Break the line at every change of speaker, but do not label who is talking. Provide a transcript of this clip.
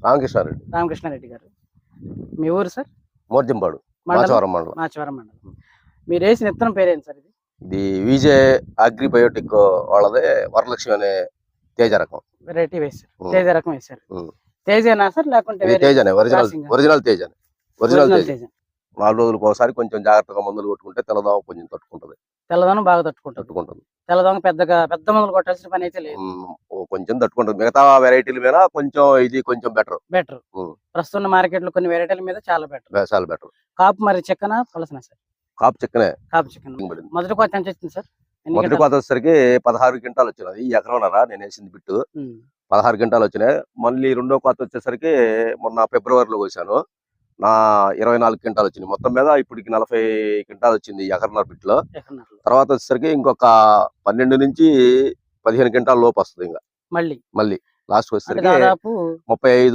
రామకృష్ణారెడ్డి.
రామకృష్ణారెడ్డి గారు. మీ ఊరు సార్?
మోర్జంపాడు,
మండలం?
మాచవరం మండలం.
మాచవరం మండలం. మీరు వేసిన విత్తనం పేరేంటి సార్ ఇది?
ఇది విజే అగ్రిబయోటిక్ వాళ్ళదే వరలక్ష్మి అనే తేజ రకం.
వెరైటీ వేశారు, తేజ రకం వేశారు.
ఉమ్.
తేజనా సార్ లేకుంటే
ఇది తేజనే, ఒరిజినల్ తేజనే. ఒరిజినల్ తేజ. 4 రోజులకు ఒకసారి కొంచెం జాగ్రత్తగా మందులు కొట్టుకుంటే తెల్లదోమ కొంచెం తట్టుకుంటది.
తెల్లదోమ బాగా తట్టుకుంటుంది. తెల్లదోమ పెద్ద మందులు కొట్టాల్సిన పని అయితే లేదు.
కొంచెం తట్టుకుంటది. మిగతా వెరైటీల మీద కొంచెం ఇది కొంచెం బెటర్.
ప్రస్తుతం మార్కెట్ లో కొన్ని వెరైటీల మీద చాలా బెటర్. కాపు మరి చిక్కన పలసనా సార్?
కాపు చిక్కనే.
మొదటి కోత ఎంత వచ్చింది సార్?
మొదటి కోత వచ్చేసరికి 16 క్వింటాలు వచ్చినది. ఈ ఎకరంన్నర నేను వేసింది బిట్టు 16 క్వింటాలు వచ్చినాయి. మళ్ళీ రెండో కోత వచ్చేసరికి మొన్న ఫిబ్రవరిలో కోసాను, నా 24 క్వింటాలు వచ్చినాయి. మొత్తం మీద ఇప్పటికి 40 క్వింటాలు వచ్చింది ఈ ఎకరన్నర బిట్లో. తర్వాత వచ్చేసరికి ఇంకొక 12 నుంచి 15 క్వింటాల లోపు వస్తుంది. ఇంకా మళ్ళీ లాస్ట్ వచ్చేసరికి 35